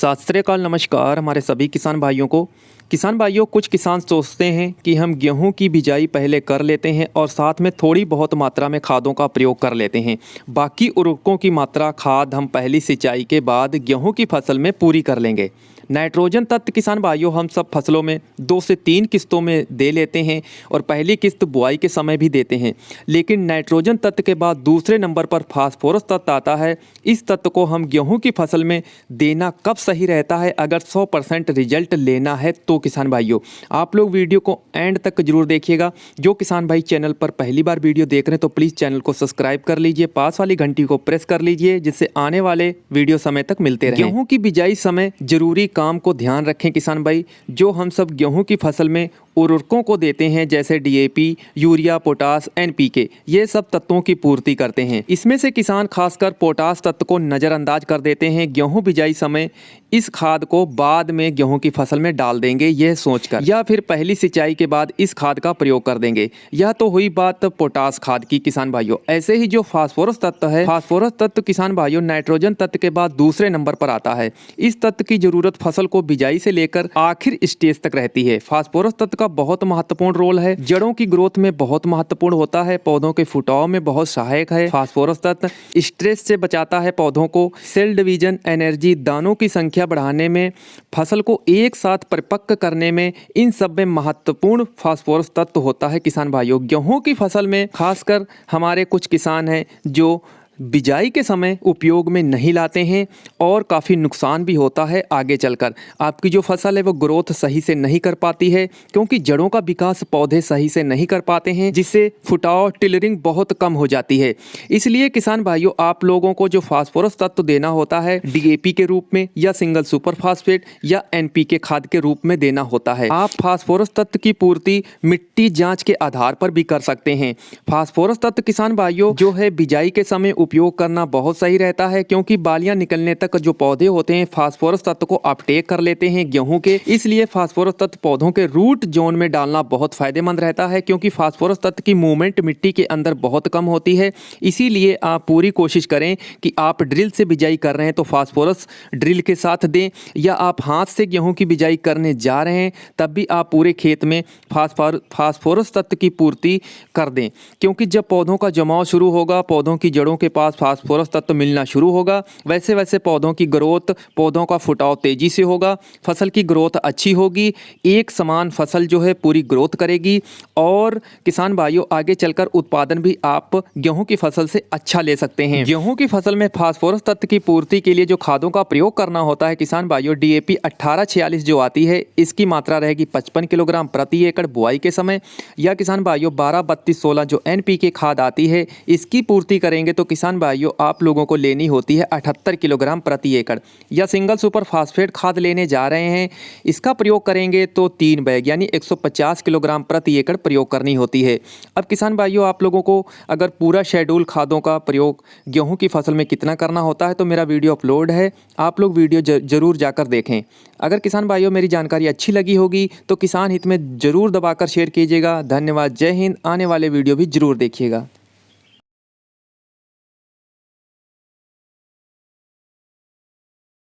सत श्री अकाल, नमस्कार हमारे सभी किसान भाइयों को। किसान भाइयों, कुछ किसान सोचते हैं कि हम गेहूं की बिजाई पहले कर लेते हैं और साथ में थोड़ी बहुत मात्रा में खादों का प्रयोग कर लेते हैं। बाकी उर्वरकों की मात्रा खाद हम पहली सिंचाई के बाद गेहूं की फसल में पूरी कर लेंगे। नाइट्रोजन तत्व किसान भाइयों हम सब फसलों में 2 से 3 किस्तों में दे लेते हैं और पहली किस्त बुआई के समय भी देते हैं। लेकिन नाइट्रोजन तत्व के बाद दूसरे नंबर पर फास्फोरस तत्व आता है। इस तत्व को हम गेहूं की फसल में देना कब सही रहता है, अगर 100% रिजल्ट लेना है तो किसान भाइयों आप लोग वीडियो को एंड तक जरूर देखिएगा। जो किसान भाई चैनल पर पहली बार वीडियो देख रहे हैं तो प्लीज़ चैनल को सब्सक्राइब कर लीजिए, पास वाली घंटी को प्रेस कर लीजिए जिससे आने वाले वीडियो समय तक मिलते रहें। गेहूं की बिजाई समय जरूरी काम को ध्यान रखें किसान भाई। जो हम सब गेहूं की फसल में उर्वरकों को देते हैं जैसे डीएपी, यूरिया, पोटास, एनपीके, ये सब तत्वों की पूर्ति करते हैं। इसमें से किसान खासकर पोटास तत्व को नज़रअंदाज कर देते हैं। गेहूं बिजाई समय इस खाद को बाद में गेहूं की फसल में डाल देंगे यह सोचकर, या फिर पहली सिंचाई के बाद इस खाद का प्रयोग कर देंगे। यह तो हुई बात पोटास खाद की किसान भाइयों। ऐसे ही जो फास्फोरस तत्व है, फास्फोरस तत्व किसान भाइयों नाइट्रोजन तत्व के बाद दूसरे नंबर पर आता है। इस तत्व की जरूरत फसल को बिजाई से लेकर आखिर स्टेज तक रहती है। फास्फोरस तत्व बहुत महत्वपूर्ण रोल है, जड़ों की ग्रोथ में बहुत महत्वपूर्ण होता है, पौधों के फुटाव में बहुत सहायक है। फास्फोरस तत्व स्ट्रेस से बचाता है पौधों को, सेल डिवीजन, एनर्जी, दानों की संख्या बढ़ाने में, फसल को एक साथ परिपक्व करने में, इन सब में महत्वपूर्ण फास्फोरस तत्व होता है किसान भाइयों। गेहूं की फसल में खासकर हमारे कुछ किसान हैं जो बिजाई के समय उपयोग में नहीं लाते हैं और काफ़ी नुकसान भी होता है आगे चलकर। आपकी जो फसल है वो ग्रोथ सही से नहीं कर पाती है क्योंकि जड़ों का विकास पौधे सही से नहीं कर पाते हैं, जिससे फुटाव, टिलरिंग बहुत कम हो जाती है। इसलिए किसान भाइयों आप लोगों को जो फास्फोरस तत्व देना होता है डीएपी के रूप में या सिंगल सुपर फास्फेट या एनपीके खाद के रूप में देना होता है। आप फास्फोरस तत्व की पूर्ति मिट्टी जाँच के आधार पर भी कर सकते हैं। फास्फोरस तत्व किसान भाइयों जो है बिजाई के समय उपयोग करना बहुत सही रहता है क्योंकि बालियां निकलने तक जो पौधे होते हैं फास्फोरस तत्व को अपटेक कर लेते हैं गेहूं के। इसलिए फास्फोरस तत्व पौधों के रूट जोन में डालना बहुत फायदेमंद रहता है क्योंकि फास्फोरस तत्व की मूवमेंट मिट्टी के अंदर बहुत कम होती है। इसीलिए आप पूरी कोशिश करें कि आप ड्रिल से बिजाई कर रहे हैं तो फास्फोरस ड्रिल के साथ दें, या आप हाथ से गेहूं की बिजाई करने जा रहे हैं तब भी आप पूरे खेत में फास्फोरस तत्व की पूर्ति कर दें, क्योंकि जब पौधों का जमाव शुरू होगा, पौधों की जड़ों के पास फास्फोरस तत्व मिलना शुरू होगा, वैसे वैसे पौधों की ग्रोथ, पौधों का फुटाव तेजी से होगा, फसल की ग्रोथ अच्छी होगी, एक समान फसल जो है पूरी ग्रोथ करेगी और किसान भाइयों आगे चलकर उत्पादन भी आप गेहूं की फसल से अच्छा ले सकते हैं। गेहूं की फसल में फास्फोरस तत्व की पूर्ति के लिए जो खादों का प्रयोग करना होता है किसान भाइयों, डीएपी 1846 जो आती है इसकी मात्रा रहेगी 55 किलोग्राम प्रति एकड़ बुआई के समय, या किसान भाइयों 12-32-16 जो एनपीके खाद आती है इसकी पूर्ति करेंगे तो किसान भाइयों आप लोगों को लेनी होती है 78 किलोग्राम प्रति एकड़। या सिंगल सुपर फास्फेट खाद लेने जा रहे हैं, इसका प्रयोग करेंगे तो 3 बैग यानी 150 किलोग्राम प्रति एकड़ प्रयोग करनी होती है। अब किसान भाइयों आप लोगों को अगर पूरा शेड्यूल खादों का प्रयोग गेहूं की फसल में कितना करना होता है तो मेरा वीडियो अपलोड है, आप लोग वीडियो जरूर जाकर देखें। अगर किसान भाइयों मेरी जानकारी अच्छी लगी होगी तो किसान हित में जरूर दबाकर शेयर कीजिएगा। धन्यवाद, जय हिंद। आने वाले वीडियो भी जरूर देखिएगा।